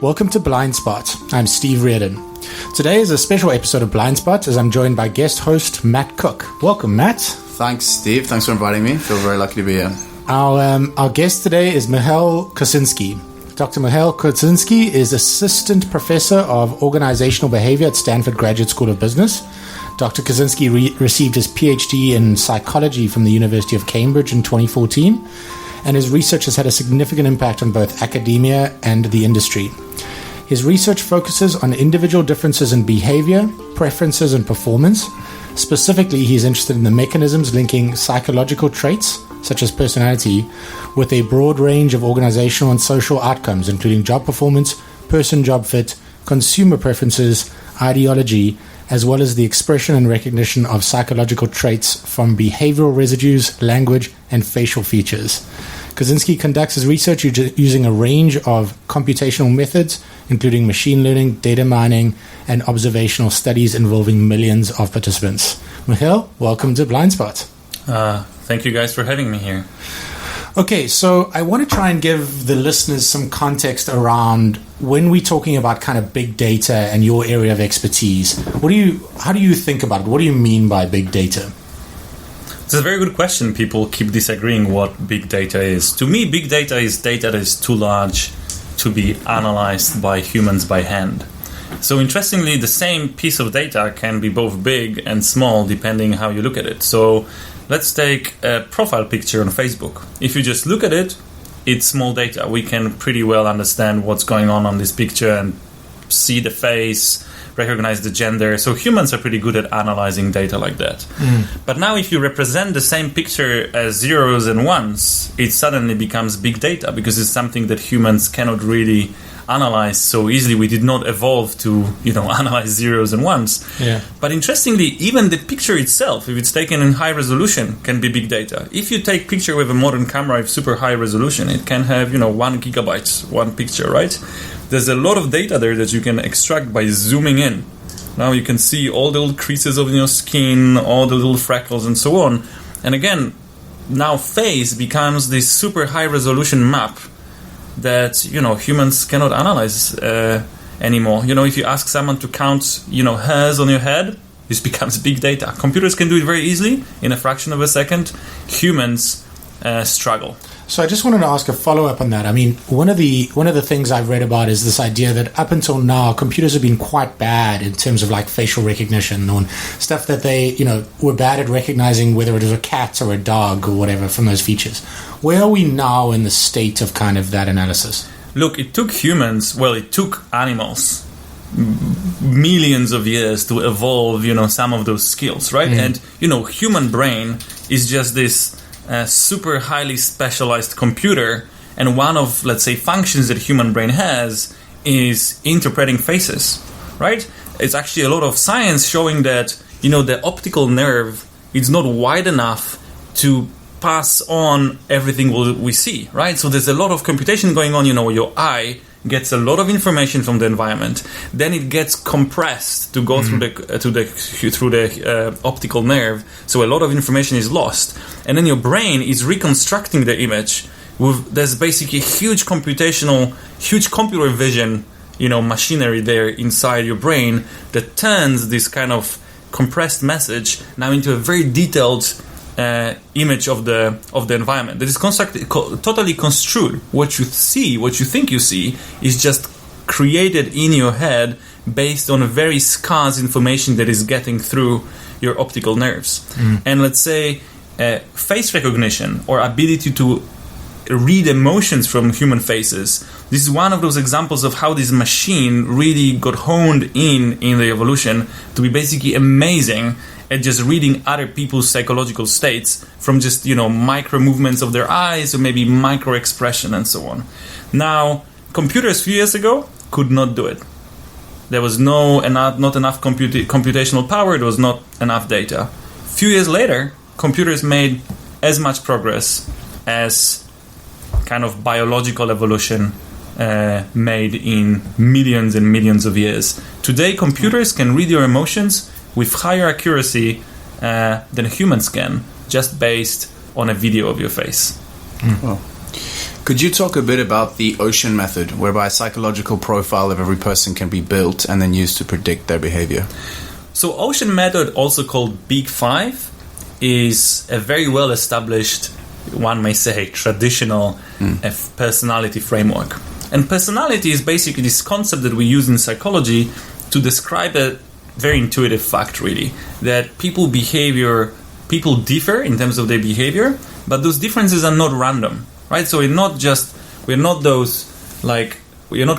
Welcome to Blindspot. I'm Steve Reardon. Today is a special episode of Blindspot as I'm joined by guest host Matt Cooke. Welcome, Matt. Thanks, Steve. Thanks for inviting me. Feel very lucky to be here. Our guest today is Michal Kosinski. Dr. Michal Kosinski is Assistant Professor of Organizational Behavior at Stanford Graduate School of Business. Dr. Kosinski received his PhD in psychology from the University of Cambridge in 2014, and his research has had a significant impact on both academia and the industry. His research focuses on individual differences in behavior, preferences, and performance. Specifically, he's interested in the mechanisms linking psychological traits, such as personality, with a broad range of organizational and social outcomes, including job performance, person-job fit, consumer preferences, ideology, as well as the expression and recognition of psychological traits from behavioral residues, language, and facial features. Kosinski conducts his research using a range of computational methods, including machine learning, data mining, and observational studies involving millions of participants. Michal, welcome to Blindspot. Thank you guys for having me here. Okay, so I want to try and give the listeners some context around when we're talking about kind of big data and your area of expertise. How do you think about it? What do you mean by big data? It's a very good question. People keep disagreeing what big data is. To me, big data is data that is too large to be analyzed by humans by hand. So interestingly, the same piece of data can be both big and small depending how you look at it. So let's take a profile picture on Facebook. If you just look at it, it's small data. We can pretty well understand what's going on this picture and see the face, recognize the gender. So humans are pretty good at analyzing data like that. But now if you represent the same picture as zeros and ones, it suddenly becomes big data because it's something that humans cannot really analyze so easily. We did not evolve to, analyze zeros and ones. Yeah. But interestingly, even the picture itself, if it's taken in high resolution, can be big data. If you take picture with a modern camera with super high resolution, it can have, 1 gigabyte, one picture, right? There's a lot of data there that you can extract by zooming in. Now you can see all the little creases of your skin, all the little freckles and so on. And again, now face becomes this super high resolution map that, humans cannot analyze anymore. If you ask someone to count, hairs on your head, this becomes big data. Computers can do it very easily in a fraction of a second. Humans struggle. So I just wanted to ask a follow-up on that. I mean, one of the things I've read about is this idea that up until now, computers have been quite bad in terms of like facial recognition or stuff that they, were bad at recognizing whether it was a cat or a dog or whatever from those features. Where are we now in the state of kind of that analysis? Look, it took animals millions of years to evolve, some of those skills, right? And, human brain is just this super highly specialized computer, and one of, let's say, functions that human brain has is interpreting faces, right? It's actually a lot of science showing that, the optical nerve is not wide enough to pass on everything we see, right? So there's a lot of computation going on. Your eye gets a lot of information from the environment, then it gets compressed to go through the optical nerve, so a lot of information is lost, and then your brain is reconstructing the image there's basically huge computer vision machinery there inside your brain that turns this kind of compressed message now into a very detailed image of the environment that is totally construed. What you think you see is just created in your head based on a very scarce information that is getting through your optical nerves. And let's say face recognition or ability to read emotions from human faces. This is one of those examples of how this machine really got honed in the evolution to be basically amazing at just reading other people's psychological states from just, micro movements of their eyes or maybe micro expression and so on. Now, computers a few years ago could not do it. There was not enough computational power, there was not enough data. A few years later, computers made as much progress as kind of biological evolution made in millions and millions of years. Today, computers can read your emotions with higher accuracy than humans can, just based on a video of your face. Wow. Could you talk a bit about the Ocean method, whereby a psychological profile of every person can be built and then used to predict their behavior? So Ocean method, also called Big Five, is a very well established, one may say, traditional personality framework. And personality is basically this concept that we use in psychology to describe a very intuitive fact, really, that people differ in terms of their behavior, but those differences are not random, right? So we're not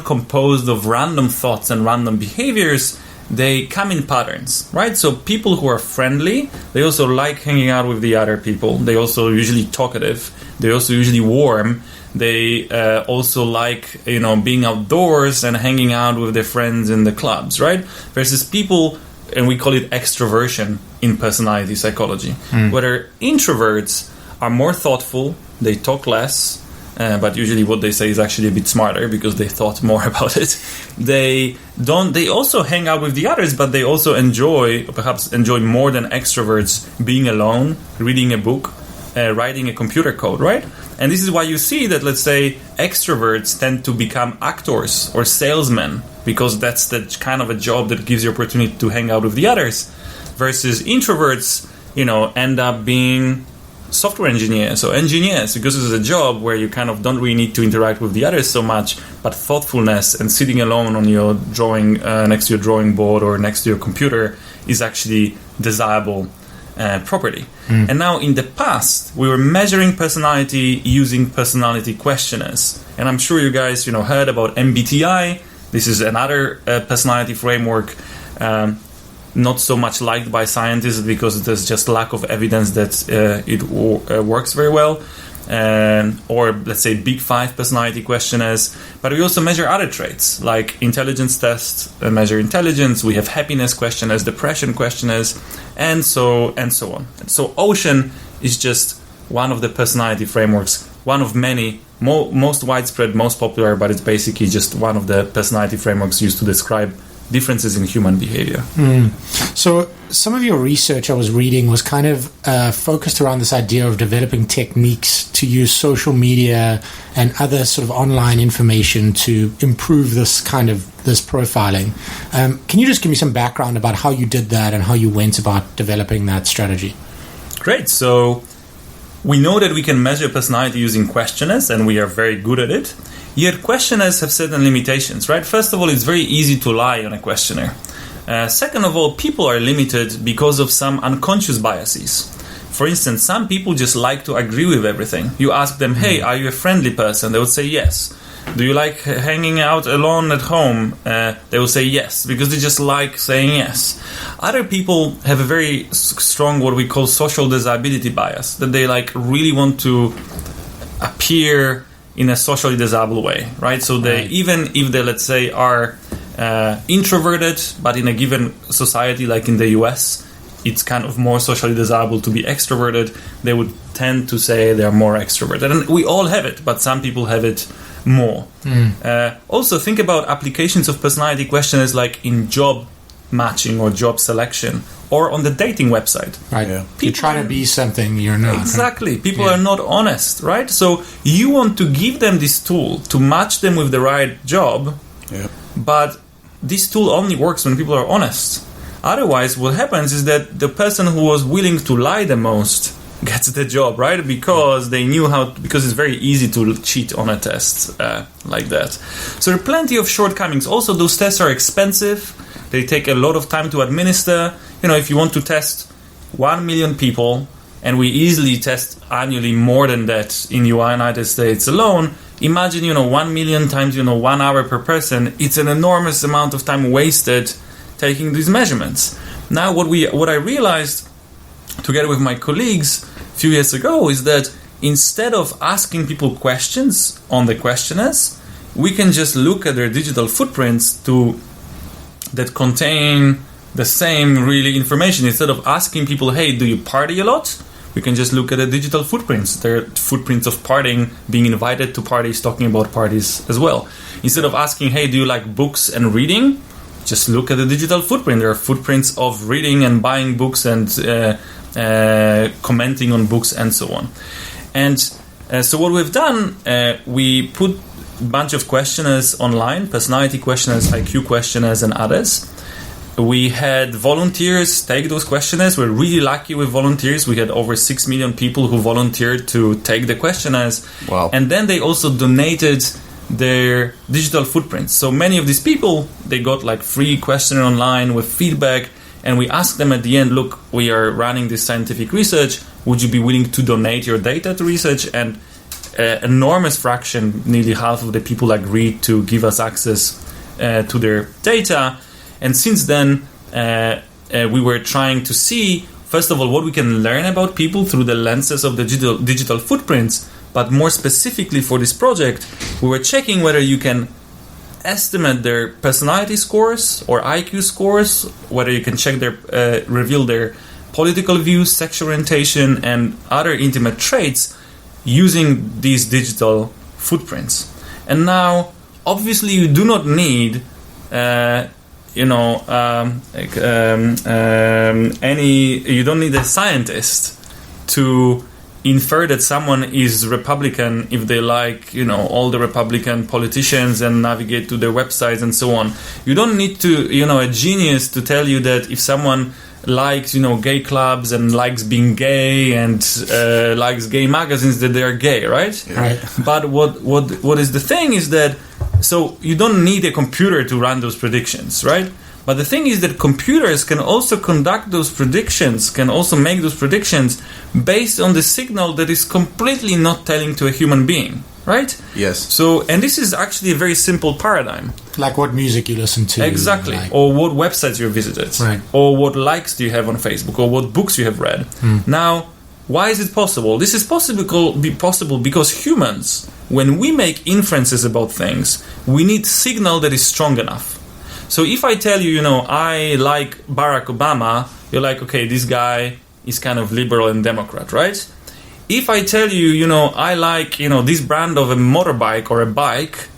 composed of random thoughts and random behaviors. They come in patterns, right? So people who are friendly, they also like hanging out with the other people. They also usually talkative. They also usually warm. They also like, being outdoors and hanging out with their friends in the clubs, right? Versus people, and we call it extroversion in personality psychology, whether introverts are more thoughtful, they talk less, but usually what they say is actually a bit smarter because they thought more about it. They also hang out with the others, but they also enjoy more than extroverts being alone, reading a book, writing a computer code, right? And this is why you see that, let's say, extroverts tend to become actors or salesmen, because that's the kind of a job that gives you opportunity to hang out with the others, versus introverts, end up being software engineers or engineers, because it's a job where you kind of don't really need to interact with the others so much, but thoughtfulness and sitting alone on your drawing next to your drawing board or next to your computer is actually desirable property. And now in the past we were measuring personality using personality questionnaires, and I'm sure you guys heard about MBTI. This is another personality framework, not so much liked by scientists because there's just lack of evidence that it works very well. Or let's say Big Five personality questionnaires. But we also measure other traits like intelligence tests, measure intelligence. We have happiness questionnaires, depression questionnaires, and so on. So Ocean is just one of the personality frameworks, one of many, most widespread, most popular, but it's basically just one of the personality frameworks used to describe differences in human behavior. So some of your research I was reading was kind of focused around this idea of developing techniques to use social media and other sort of online information to improve this profiling. Can you just give me some background about how you did that and how you went about developing that strategy? Great. So we know that we can measure personality using questionnaires, and we are very good at it. Yet questionnaires have certain limitations, right? First of all, it's very easy to lie on a questionnaire. Second of all, people are limited because of some unconscious biases. For instance, some people just like to agree with everything. You ask them, hey, are you a friendly person? They would say yes. Do you like hanging out alone at home? They will say yes, because they just like saying yes. Other people have a very strong, what we call social desirability bias, that they really want to appear in a socially desirable way, right? So they, even if they, let's say, are introverted, but in a given society like in the US, it's kind of more socially desirable to be extroverted, they would tend to say they're more extroverted. And we all have it, but some people have it more. Also, think about applications of personality questionnaires like in job matching or job selection, or on the dating website. Right. Yeah. You're trying to be something you're not. Exactly. People are not honest, right? So you want to give them this tool to match them with the right job, but this tool only works when people are honest. Otherwise, what happens is that the person who was willing to lie the most gets the job, right? Because they knew because it's very easy to cheat on a test like that. So there are plenty of shortcomings. Also, those tests are expensive. They take a lot of time to administer. If you want to test 1 million people, and we easily test annually more than that in the United States alone, imagine, 1 million times, 1 hour per person. It's an enormous amount of time wasted taking these measurements. Now, what I realized, together with my colleagues a few years ago, is that instead of asking people questions on the questionnaires, we can just look at their digital footprints that contain the same really information. Instead of asking people, hey, do you party a lot? We can just look at the digital footprints. There are footprints of partying, being invited to parties, talking about parties as well. Instead of asking, hey, do you like books and reading? Just look at the digital footprint. There are footprints of reading and buying books and commenting on books and so on. And So what we've done, we put a bunch of questionnaires online, personality questionnaires, IQ questionnaires, and others. We had volunteers take those questionnaires. We're really lucky with volunteers. We had over 6 million people who volunteered to take the questionnaires. Wow. And then they also donated their digital footprints. So many of these people, they got like free questionnaire online with feedback. And we asked them at the end, look, we are running this scientific research. Would you be willing to donate your data to research? And an enormous fraction, nearly half of the people agreed to give us access to their data. And since then, we were trying to see, first of all, what we can learn about people through the lenses of the digital footprints. But more specifically for this project, we were checking whether you can estimate their personality scores or IQ scores, whether you can check reveal their political views, sexual orientation, and other intimate traits using these digital footprints. And now, obviously, you do not need you don't need a scientist to infer that someone is Republican if they like, all the Republican politicians and navigate to their websites and so on. You don't need to, a genius to tell you that if someone likes, gay clubs and likes being gay and likes gay magazines, that they are gay, right? Yeah. Right. But what is the thing is that, so you don't need a computer to run those predictions, right? But the thing is that computers can also conduct those predictions, can also make those predictions based on the signal that is completely not telling to a human being, right? Yes. So, and this is actually a very simple paradigm. Like what music you listen to. Exactly. Like, or what websites you visited. Right. Or what likes do you have on Facebook. Or what books you have read. Now, why is it possible? This is possible because humans, when we make inferences about things, we need signal that is strong enough. So if I tell you, I like Barack Obama, you're like, okay, this guy is kind of liberal and Democrat, right? If I tell you, I like, this brand of a motorbike or a bike,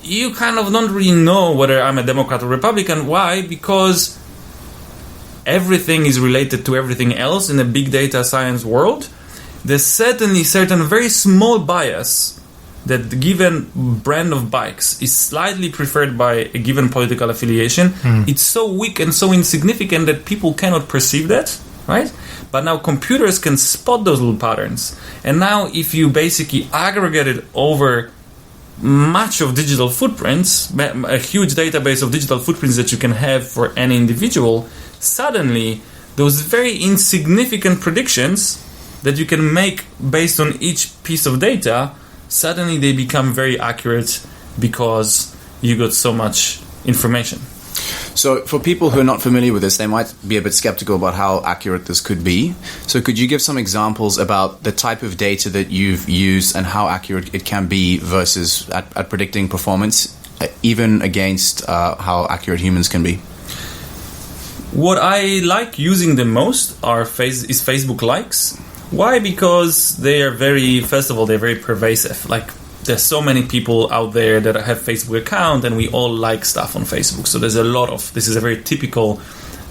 you kind of don't really know whether I'm a Democrat or Republican. Why? Because everything is related to everything else in the big data science world. There's certainly certain very small bias that the given brand of bikes is slightly preferred by a given political affiliation. It's so weak and so insignificant that people cannot perceive that, right? But now computers can spot those little patterns. And now if you basically aggregate it over much of digital footprints, a huge database of digital footprints that you can have for any individual, suddenly those very insignificant predictions that you can make based on each piece of data, suddenly they become very accurate because you got so much information. So for people who are not familiar with this, they might be a bit skeptical about how accurate this could be. So could you give some examples about the type of data that you've used and how accurate it can be versus at predicting performance, even against how accurate humans can be? What I like using the most is Facebook likes. Why? Because they are first of all, they're very pervasive. Like, there's so many people out there that have Facebook account and we all like stuff on Facebook. So there's this is a very typical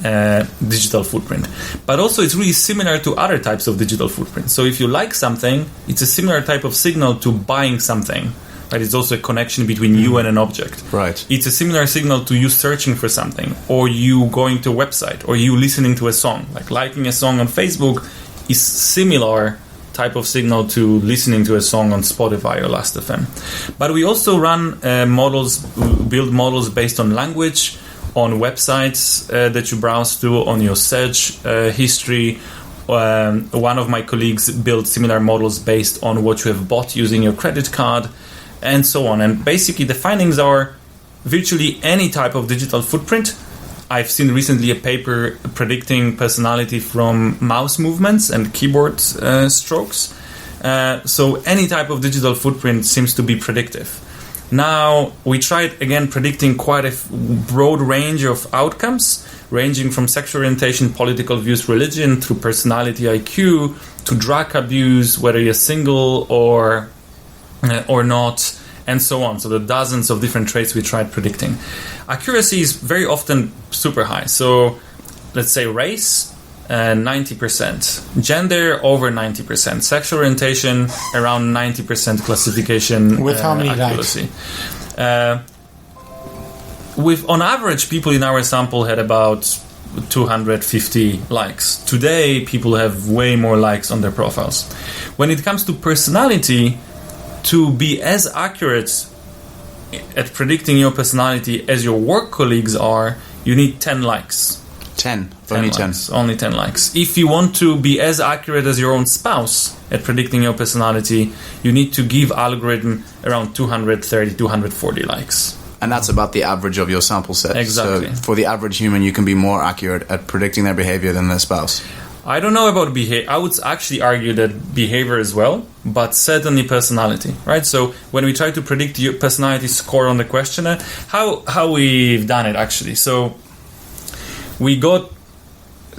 digital footprint. But also it's really similar to other types of digital footprints. So if you like something, it's a similar type of signal to buying something. Right? It's also a connection between you and an object. Right. It's a similar signal to you searching for something, or you going to a website, or you listening to a song. Like liking a song on Facebook is similar type of signal to listening to a song on Spotify or Last.fm. But we also run build models based on language, on websites that you browse to, on your search history. One of my colleagues built similar models based on what you have bought using your credit card, and so on. And basically the findings are virtually any type of digital footprint. I've seen recently a paper predicting personality from mouse movements and keyboard strokes. So any type of digital footprint seems to be predictive. Now, we tried, again, predicting quite a broad range of outcomes, ranging from sexual orientation, political views, religion, through personality, IQ, to drug abuse, whether you're single or not, and so on. So the dozens of different traits we tried predicting. Accuracy is very often super high. So let's say race. 90%. Gender, over 90%. Sexual orientation, around 90% classification. With how many accuracy. On average, people in our sample had about 250 likes. Today, people have way more likes on their profiles. When it comes to personality, to be as accurate at predicting your personality as your work colleagues are, you need 10 likes. 10. Only 10. Only 10 likes. If you want to be as accurate as your own spouse at predicting your personality, you need to give algorithm around 230, 240 likes. And that's about the average of your sample set. Exactly. So for the average human, you can be more accurate at predicting their behavior than their spouse. I don't know about behavior. I would actually argue that behavior as well, but certainly personality, right? So when we try to predict your personality score on the questionnaire, how we've done it actually. So we got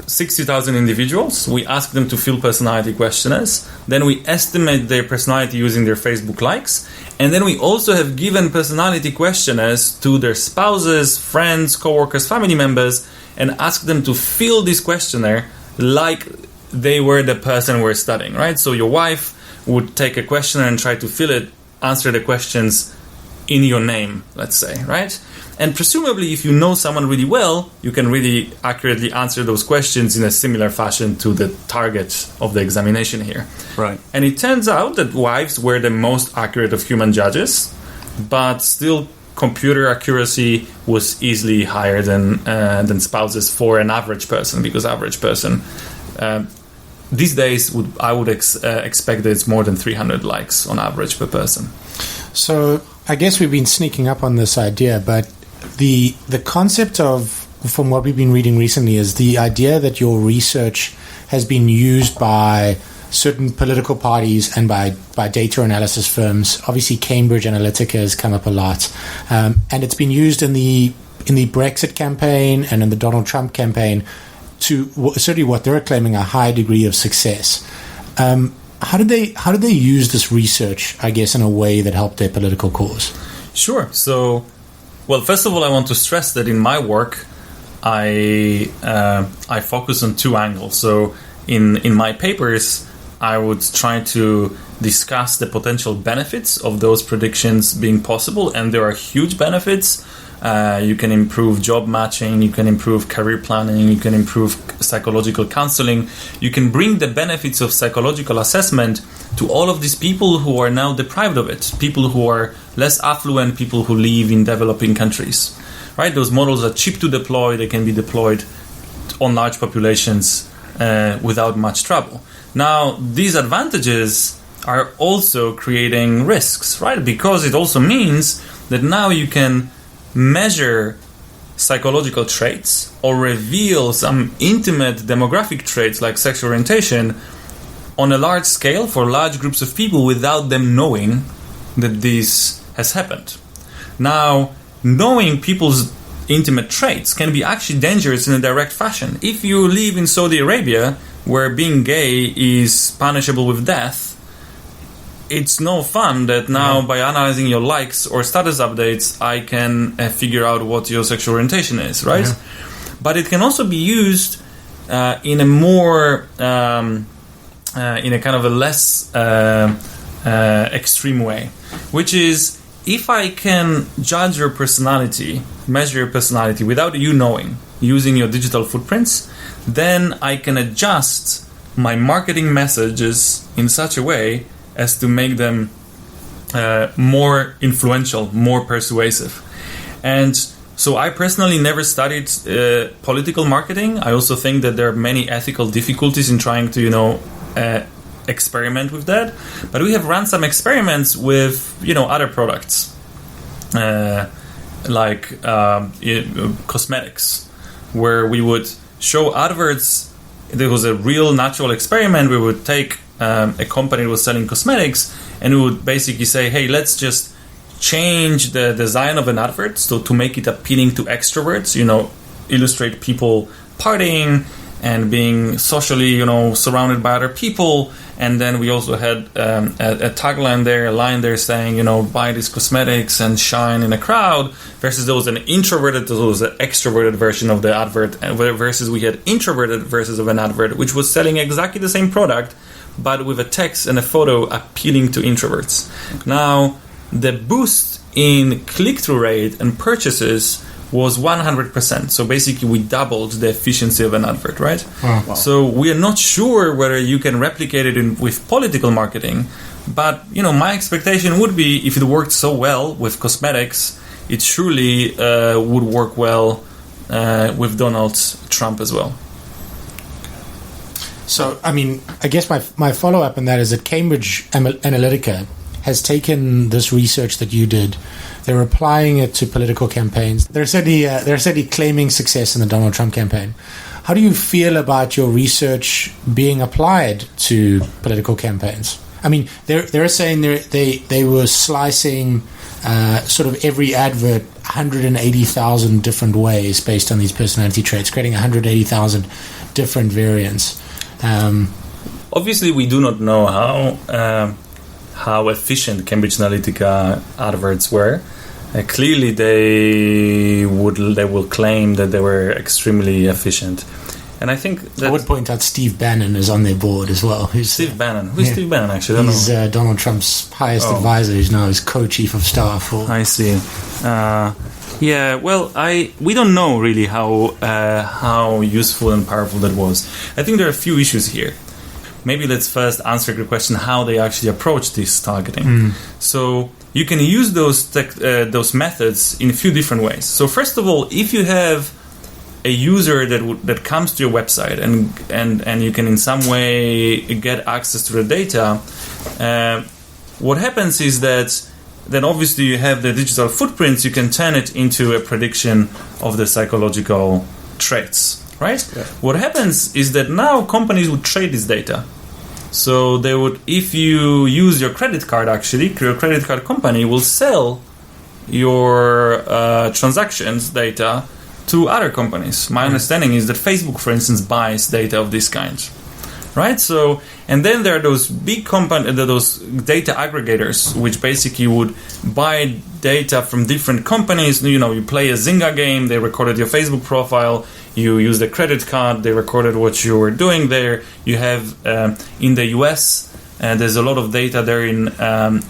60,000 individuals. We asked them to fill personality questionnaires. Then we estimate their personality using their Facebook likes. And then we also have given personality questionnaires to their spouses, friends, coworkers, family members, and asked them to fill this questionnaire like they were the person we're studying, right? So your wife would take a questionnaire and try to fill it, answer the questions in your name, let's say, right? And presumably, if you know someone really well, you can really accurately answer those questions in a similar fashion to the target of the examination here. Right. And it turns out that wives were the most accurate of human judges, but still computer accuracy was easily higher than spouses for an average person, because average person these days I would expect that it's more than 300 likes on average per person. So I guess we've been sneaking up on this idea, but the concept of, from what we've been reading recently, is the idea that your research has been used by certain political parties and by data analysis firms. Obviously, Cambridge Analytica has come up a lot, and it's been used in the Brexit campaign and in the Donald Trump campaign to certainly what they're claiming a high degree of success. How did they use this research, I guess, in a way that helped their political cause? Sure. So, well, first of all, I want to stress that in my work, I focus on two angles. So, in my papers, I would try to discuss the potential benefits of those predictions being possible, and there are huge benefits. You can improve job matching, you can improve career planning, you can improve psychological counseling. You can bring the benefits of psychological assessment to all of these people who are now deprived of it, people who are less affluent, people who live in developing countries. Right? Those models are cheap to deploy, they can be deployed on large populations without much trouble. Now, these advantages are also creating risks, right? Because it also means that now you can measure psychological traits or reveal some intimate demographic traits like sexual orientation on a large scale for large groups of people without them knowing that this has happened. Now, knowing people's intimate traits can be actually dangerous in a direct fashion. If you live in Saudi Arabia, where being gay is punishable with death, it's no fun that now by analyzing your likes or status updates, I can figure out what your sexual orientation is, right? Yeah. But it can also be used in a more, in a kind of a less extreme way, which is if I can judge your personality, measure your personality without you knowing, using your digital footprints, then I can adjust my marketing messages in such a way as to make them more influential, more persuasive. And so I personally never studied political marketing. I also think that there are many ethical difficulties in trying to, experiment with that. But we have run some experiments with, other products, like cosmetics, where we would show adverts. There was a real natural experiment. We would take a company that was selling cosmetics, and we would basically say, hey, let's just change the design of an advert so to make it appealing to extroverts, illustrate people partying and being socially, surrounded by other people. And then we also had a tagline there, a line there saying, buy these cosmetics and shine in a crowd, versus there was an introverted, there was an extroverted version of the advert, versus we had introverted versions of an advert, which was selling exactly the same product, but with a text and a photo appealing to introverts. Now, the boost in click-through rate and purchases was 100%. So basically we doubled the efficiency of an advert, right? Oh, wow. So we are not sure whether you can replicate it with political marketing, but my expectation would be if it worked so well with cosmetics, it surely would work well with Donald Trump as well. So, I guess my follow-up on that is that Cambridge Analytica has taken this research that you did. They're applying it to political campaigns. They're certainly claiming success in the Donald Trump campaign. How do you feel about your research being applied to political campaigns? They're saying they were slicing sort of every advert 180,000 different ways based on these personality traits, creating 180,000 different variants. Obviously, we do not know how efficient Cambridge Analytica adverts were. Clearly, they will claim that they were extremely efficient, and I think that I would point out Steve Bannon is on their board as well. Steve Bannon? Who's Steve Bannon? Actually, he's Donald Trump's highest advisor. He's now his co-chief of staff. I see. We don't know really how useful and powerful that was. I think there are a few issues here. Maybe let's first answer the question how they actually approach this targeting. So you can use those methods in a few different ways. So first of all, if you have a user that comes to your website and you can in some way get access to the data, what happens is that then obviously you have the digital footprints, you can turn it into a prediction of the psychological traits, right? Yeah. What happens is that now companies would trade this data. So they would, if you use your credit card, actually, your credit card company will sell your transactions data to other companies. My understanding is that Facebook, for instance, buys data of this kind, right? So, and then there are those big those data aggregators, which basically would buy data from different companies. You play a Zynga game, they recorded your Facebook profile. You use the credit card, they recorded what you were doing there. You have in the US, there's a lot of data there in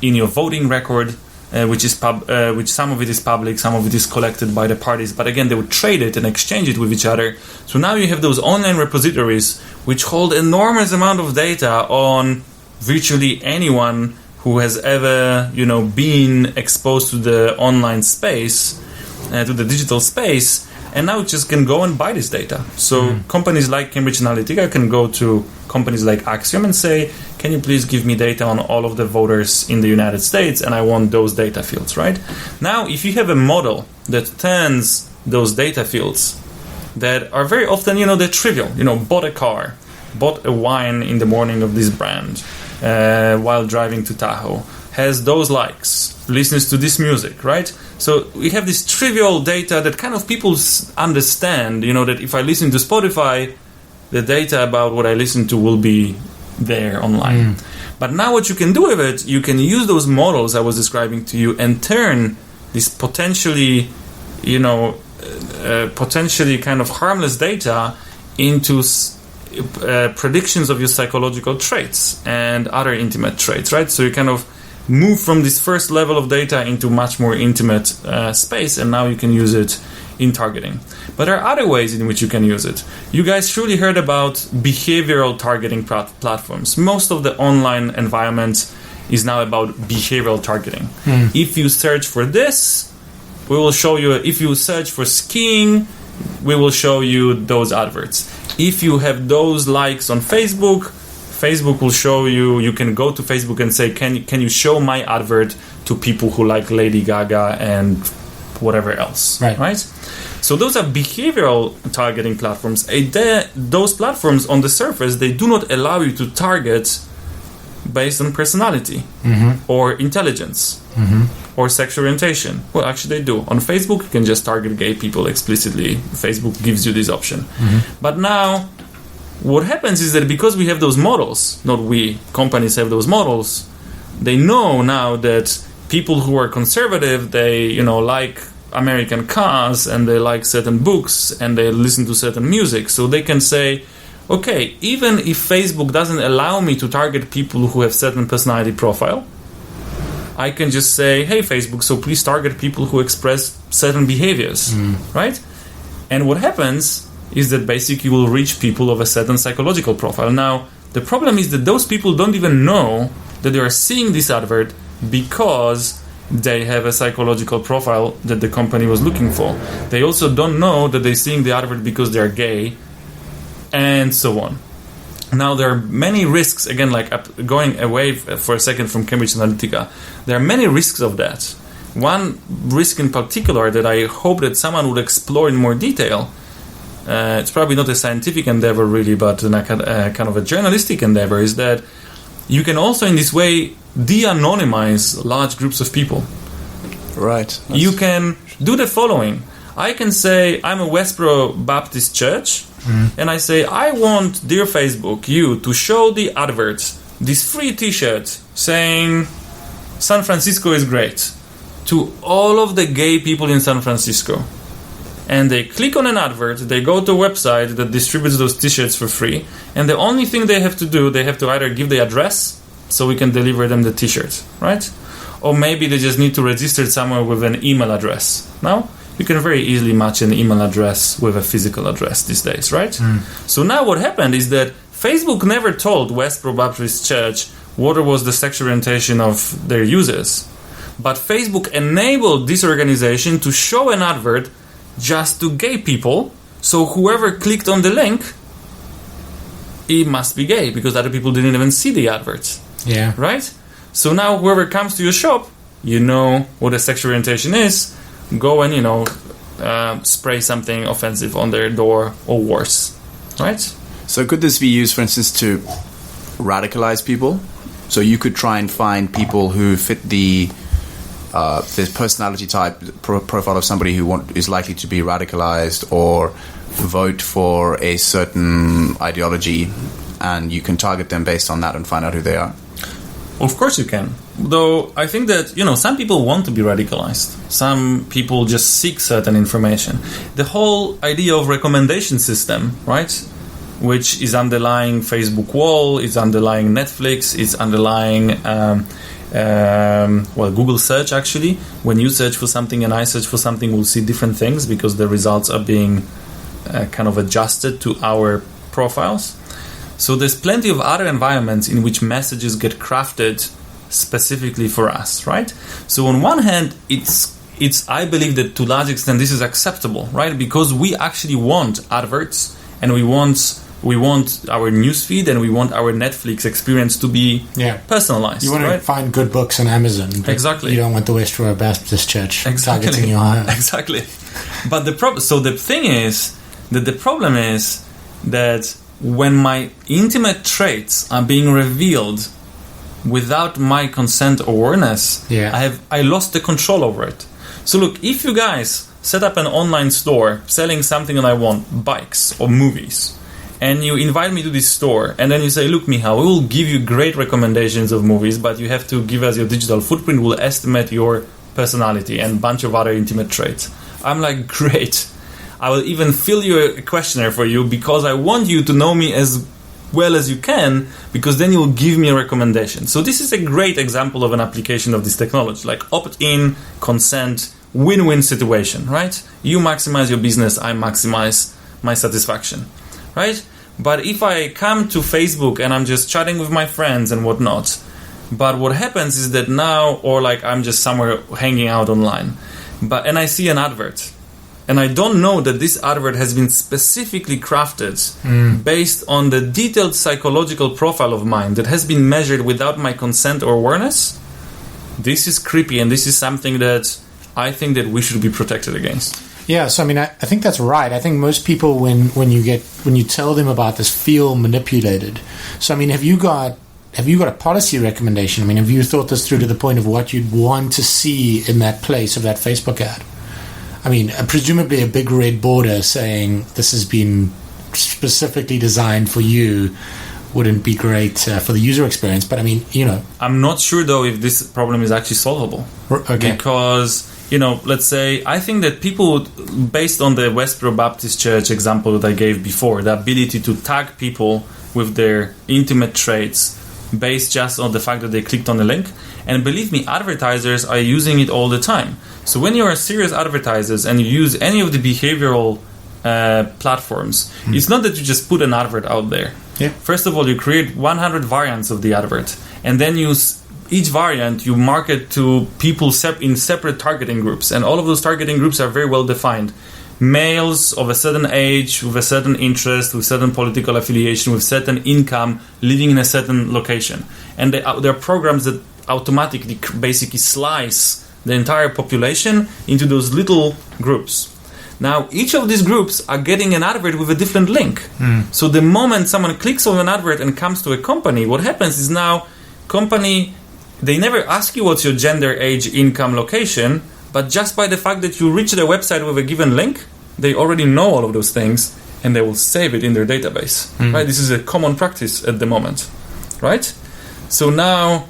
your voting record, which some of it is public, some of it is collected by the parties. But again, they would trade it and exchange it with each other. So now you have those online repositories which hold enormous amount of data on virtually anyone who has ever, been exposed to the online space, to the digital space. And now it just can go and buy this data. So companies like Cambridge Analytica can go to companies like Axiom and say, can you please give me data on all of the voters in the United States, and I want those data fields, right? Now, if you have a model that turns those data fields that are very often, they're trivial, bought a car, bought a wine in the morning of this brand while driving to Tahoe, has those likes, listens to this music, right? So we have this trivial data that kind of people understand, that if I listen to Spotify, the data about what I listen to will be there online. But now what you can do with it, you can use those models I was describing to you and turn this potentially kind of harmless data into predictions of your psychological traits and other intimate traits, right? So you kind of move from this first level of data into much more intimate space, and now you can use it in targeting. But there are other ways in which you can use it. You guys surely heard about behavioral targeting platforms. Most of the online environment is now about behavioral targeting. If you search for this, we will show you. If you search for skiing, we will show you those adverts. If you have those likes on Facebook, Facebook will show you. You can go to Facebook and say, can you show my advert to people who like Lady Gaga and whatever else, right? So those are behavioral targeting platforms. Those platforms on the surface, they do not allow you to target based on personality or intelligence or sexual orientation. Well, actually they do. On Facebook, you can just target gay people explicitly. Facebook gives you this option. But now what happens is that because we have those models, not we, companies have those models, they know now that people who are conservative, they, like American cars, and they like certain books, and they listen to certain music. So they can say, okay, even if Facebook doesn't allow me to target people who have certain personality profile, I can just say, hey, Facebook, so please target people who express certain behaviors, right? And what happens is that basically you will reach people of a certain psychological profile. Now, the problem is that those people don't even know that they are seeing this advert because they have a psychological profile that the company was looking for. They also don't know that they're seeing the advert because they're gay, and so on. Now, there are many risks, again, like going away for a second from Cambridge Analytica, there are many risks of that. One risk in particular that I hope that someone would explore in more detail, it's probably not a scientific endeavor really, but kind of a journalistic endeavor, is that you can also in this way de-anonymize large groups of people. Right. You can do the following. I can say I'm a Westboro Baptist church, and I say I want, dear Facebook, you to show the advert, this free t-shirt saying San Francisco is great, to all of the gay people in San Francisco. And they click on an advert, they go to a website that distributes those t-shirts for free, and the only thing they have to do, they have to either give the address so we can deliver them the t-shirt, right? Or maybe they just need to register somewhere with an email address. Now, you can very easily match an email address with a physical address these days, right? So now what happened is that Facebook never told Westboro Baptist Church what was the sexual orientation of their users. But Facebook enabled this organization to show an advert just to gay people, so whoever clicked on the link, it must be gay, because other people didn't even see the adverts. Yeah. Right? So now whoever comes to your shop, you know what a sexual orientation is, go and, spray something offensive on their door or worse. Right? So could this be used, for instance, to radicalize people? So you could try and find people who fit the personality type profile of somebody who is likely to be radicalized or vote for a certain ideology, and you can target them based on that and find out who they are. Of course you can. Though I think that, some people want to be radicalized. Some people just seek certain information. The whole idea of recommendation system, right? Which is underlying Facebook wall, is underlying Netflix, is underlying Google search actually. When you search for something and I search for something, we'll see different things because the results are being kind of adjusted to our profiles. So there's plenty of other environments in which messages get crafted specifically for us, right? So on one hand, it's I believe that to a large extent this is acceptable, right? Because we actually want adverts, and we want our newsfeed and we want our Netflix experience to be personalized. You want to find good books on Amazon. Exactly. You don't want the Westboro Baptist Church targeting your home. Exactly. But the problem is that when my intimate traits are being revealed without my consent or awareness, I lost the control over it. So look, if you guys set up an online store selling something that I want, bikes or movies, and you invite me to this store, and then you say, look, Michal, we will give you great recommendations of movies, but you have to give us your digital footprint, we'll estimate your personality and a bunch of other intimate traits. I'm like, great. I will even fill you a questionnaire for you because I want you to know me as well as you can, because then you'll give me a recommendation. So this is a great example of an application of this technology, like opt-in, consent, win-win situation, right? You maximize your business, I maximize my satisfaction, right? But if I come to Facebook and I'm just chatting with my friends and whatnot, but what happens is that now, or like I'm just somewhere hanging out online, and I see an advert, and I don't know that this advert has been specifically crafted based on the detailed psychological profile of mine that has been measured without my consent or awareness, this is creepy, and this is something that I think that we should be protected against. Yeah, so I think that's right. I think most people, when you tell them about this, feel manipulated. So have you got a policy recommendation? Have you thought this through to the point of what you'd want to see in that place of that Facebook ad? Presumably a big red border saying this has been specifically designed for you wouldn't be great for the user experience. But I mean, I'm not sure though if this problem is actually solvable. Okay. Because, let's say, I think that people, based on the Westboro Baptist Church example that I gave before, the ability to tag people with their intimate traits based just on the fact that they clicked on the link. And believe me, advertisers are using it all the time. So when you are serious advertisers and you use any of the behavioral platforms, it's not that you just put an advert out there. Yeah. First of all, you create 100 variants of the advert, and then each variant you market to people in separate targeting groups, and all of those targeting groups are very well defined. Males of a certain age, with a certain interest, with certain political affiliation, with certain income, living in a certain location. And there are programs that automatically basically slice the entire population into those little groups. Now, each of these groups are getting an advert with a different link. So the moment someone clicks on an advert and comes to a company, what happens is now company, they never ask you what's your gender, age, income, location, but just by the fact that you reach their website with a given link, they already know all of those things and they will save it in their database. Right? This is a common practice at the moment. Right? So now,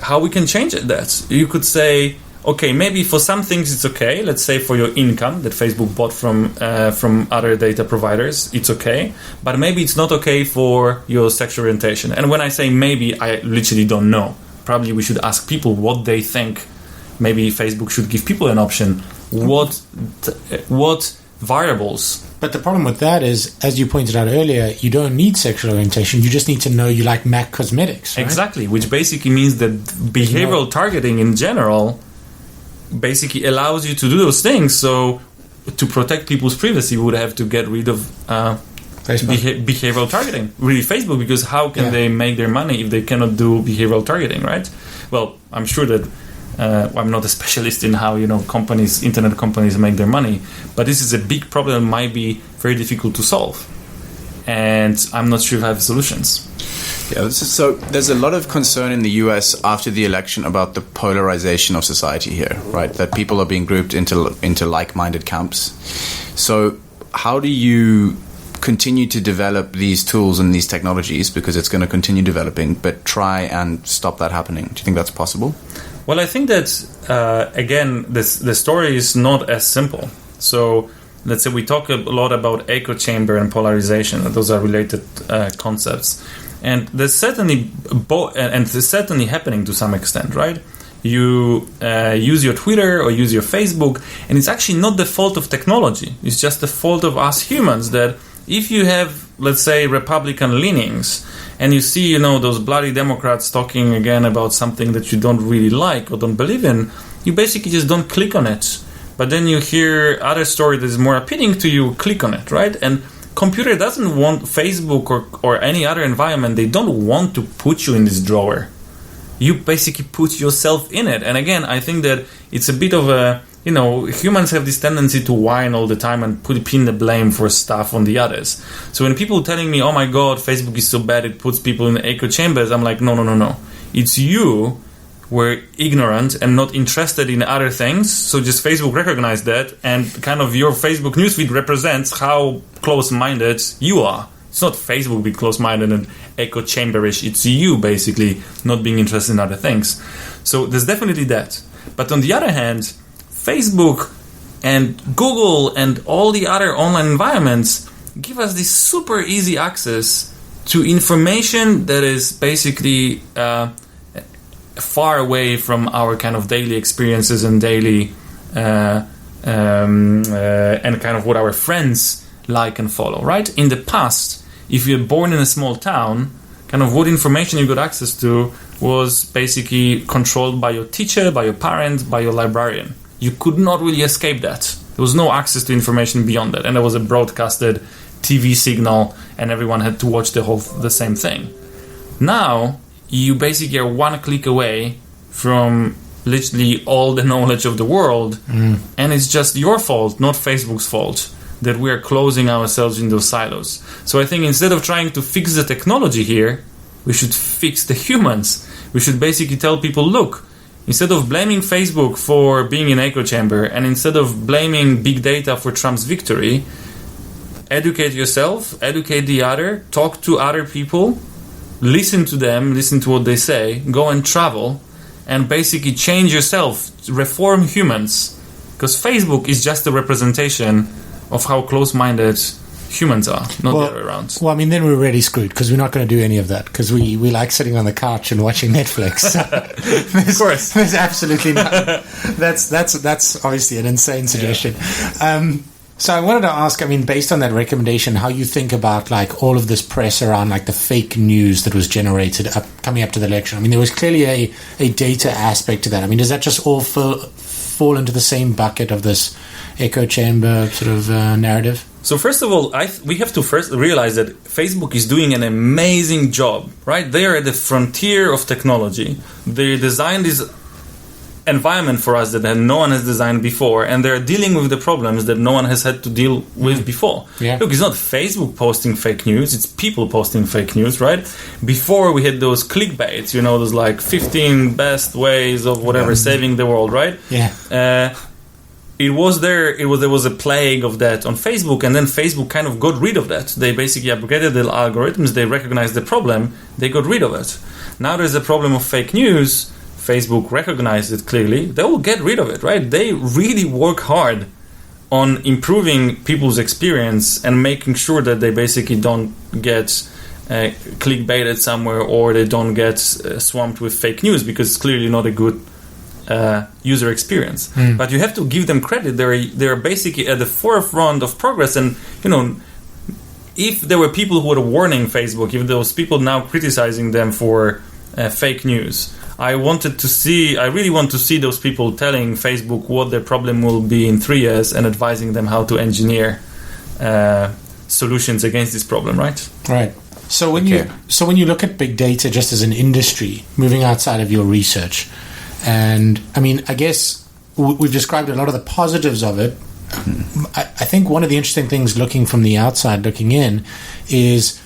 how we can change that? You could say, okay, maybe for some things it's okay. Let's say for your income that Facebook bought from other data providers, it's okay. But maybe it's not okay for your sexual orientation. And when I say maybe, I literally don't know. Probably we should ask people what they think. Maybe Facebook should give people an option. What variables? But the problem with that is, as you pointed out earlier, you don't need sexual orientation. You just need to know you like MAC cosmetics. Right? Exactly, which basically means that behavioral targeting in general basically allows you to do those things. So to protect people's privacy, we would have to get rid of behavioral targeting. Really, Facebook, because how can they make their money if they cannot do behavioral targeting, right? Well, I'm sure that I'm not a specialist in how internet companies make their money, but this is a big problem that might be very difficult to solve, and I'm not sure if I have solutions. Yeah, so there's a lot of concern in the US after the election about the polarization of society here, right? That people are being grouped into like-minded camps. So how do you continue to develop these tools and these technologies, because it's going to continue developing, but try and stop that happening? Do you think that's possible? Well, I think that, again, the story is not as simple. So let's say we talk a lot about echo chamber and polarization. Those are related concepts. And there's certainly and it's certainly happening to some extent, right? You use your Twitter or use your Facebook, and it's actually not the fault of technology. It's just the fault of us humans that if you have, let's say, Republican leanings, and you see, those bloody Democrats talking again about something that you don't really like or don't believe in, you basically just don't click on it. But then you hear other story that is more appealing to you, click on it, right? And computer doesn't want, Facebook or any other environment, they don't want to put you in this drawer. You basically put yourself in it. And again, I think that it's a bit of a, humans have this tendency to whine all the time and pin the blame for stuff on the others. So when people are telling me, oh my God, Facebook is so bad, it puts people in echo chambers, I'm like, no. It's you were ignorant and not interested in other things. So just Facebook recognized that, and kind of your Facebook newsfeed represents how close-minded you are. It's not Facebook being close-minded and echo chamberish. It's you basically not being interested in other things. So there's definitely that. But on the other hand, Facebook and Google and all the other online environments give us this super easy access to information that is basically far away from our kind of daily experiences and daily and kind of what our friends like and follow, right? In the past, if you're born in a small town, kind of what information you got access to was basically controlled by your teacher, by your parent, by your librarian. You could not really escape that. There was no access to information beyond that, and there was a broadcasted TV signal, and everyone had to watch the same thing. Now, you basically are one click away from literally all the knowledge of the world, and it's just your fault, not Facebook's fault, that we are closing ourselves in those silos. So I think instead of trying to fix the technology here, we should fix the humans. We should basically tell people, look, instead of blaming Facebook for being in echo chamber, and instead of blaming big data for Trump's victory, educate yourself, educate the other, talk to other people, listen to them, listen to what they say, go and travel, and basically change yourself, reform humans. Because Facebook is just a representation of how close-minded humans are, not the other way around. Well, I mean, then we're really screwed because we're not going to do any of that because we like sitting on the couch and watching Netflix. Of course. There's absolutely not. That's obviously an insane suggestion. Yeah. So I wanted to ask, I mean, based on that recommendation, how you think about like all of this press around like the fake news that was generated coming up to the election. I mean, there was clearly a data aspect to that. I mean, does that just all fall into the same bucket of this echo chamber sort of narrative? So first of all, we have to first realize that Facebook is doing an amazing job, right? They are at the frontier of technology. They designed this environment for us that no one has designed before, and they're dealing with the problems that no one has had to deal with before. Yeah. Look, it's not Facebook posting fake news, it's people posting fake news, right? Before we had those clickbaits, those like 15 best ways of whatever saving the world, right? Yeah. There was a plague of that on Facebook, and then Facebook kind of got rid of that. They basically upgraded the algorithms, they recognized the problem, they got rid of it. Now there's a problem of fake news. Facebook recognized it clearly. They will get rid of it, right? They really work hard on improving people's experience and making sure that they basically don't get clickbaited somewhere or they don't get swamped with fake news because it's clearly not a good user experience. But you have to give them credit. They're basically at the forefront of progress. And, if there were people who were warning Facebook, if there was people now criticizing them for fake news, I really want to see those people telling Facebook what their problem will be in 3 years and advising them how to engineer solutions against this problem, right? Right. So when you look at big data just as an industry, moving outside of your research, and I mean, I guess we've described a lot of the positives of it. I think one of the interesting things looking from the outside, looking in, is,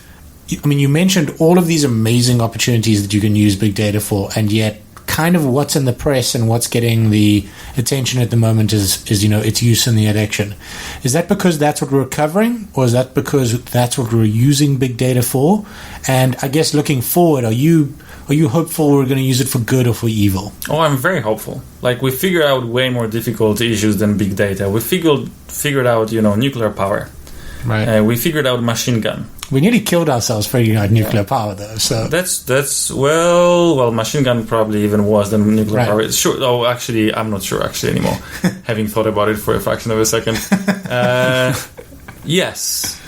I mean, you mentioned all of these amazing opportunities that you can use big data for, and yet kind of what's in the press and what's getting the attention at the moment is its use in the election. Is that because that's what we're covering, or is that because that's what we're using big data for? And I guess looking forward, are you hopeful we're going to use it for good or for evil? Oh, I'm very hopeful. Like, we figured out way more difficult issues than big data. We figured out nuclear power. Right. We figured out machine gun. We nearly killed ourselves figuring out nuclear power, though. So that's well, machine gun probably even worse than nuclear power. Sure. Oh, actually, I'm not sure anymore. Having thought about it for a fraction of a second. Yes,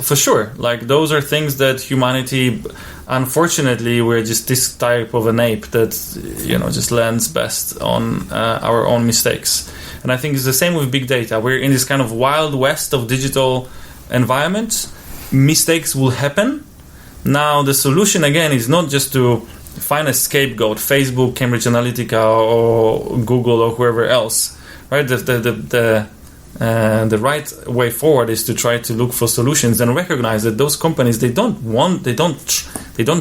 for sure. Like, those are things that humanity, unfortunately, we're just this type of an ape that just learns best on our own mistakes. And I think it's the same with big data. We're in this kind of wild west of digital environment. Mistakes will happen. Now the solution again is not just to find a scapegoat, Facebook, Cambridge Analytica, or Google, or whoever else, right? The right way forward is to try to look for solutions and recognize that those companies, they don't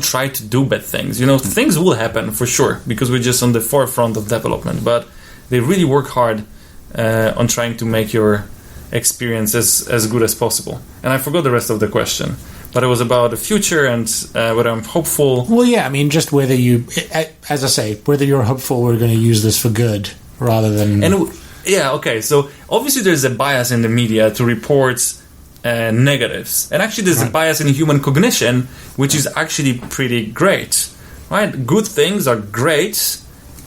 try to do bad things. Things will happen for sure because we're just on the forefront of development, but they really work hard on trying to make your experience as good as possible. And I forgot the rest of the question, but it was about the future and whether I'm hopeful. Well, yeah, I mean, just whether as I say, whether you're hopeful we're going to use this for good rather than... Okay, so obviously there's a bias in the media to report negatives. And actually there's a bias in human cognition, which is actually pretty great, right? Good things are great,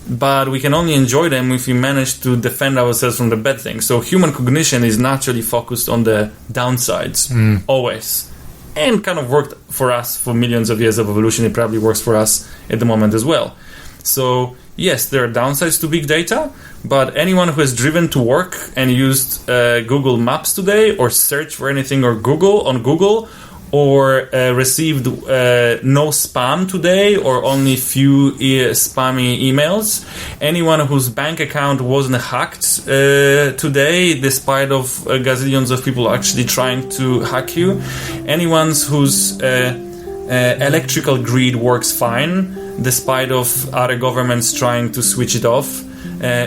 but we can only enjoy them if we manage to defend ourselves from the bad things. So human cognition is naturally focused on the downsides, always. And kind of worked for us for millions of years of evolution. It probably works for us at the moment as well. So yes, there are downsides to big data, but anyone who has driven to work and used Google Maps today, or searched for anything on Google, or received no spam today, or only few spammy emails. Anyone whose bank account wasn't hacked today, despite of gazillions of people actually trying to hack you. Anyone whose electrical grid works fine, despite of other governments trying to switch it off,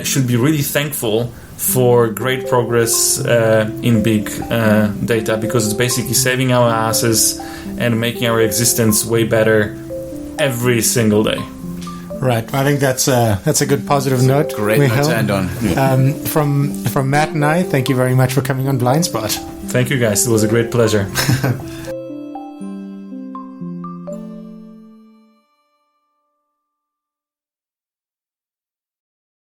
should be really thankful for great progress in big data, because it's basically saving our asses and making our existence way better every single day. Right. I think that's a good positive note. Great note to end on. From Matt and I, thank you very much for coming on Blindspot. Thank you, guys. It was a great pleasure.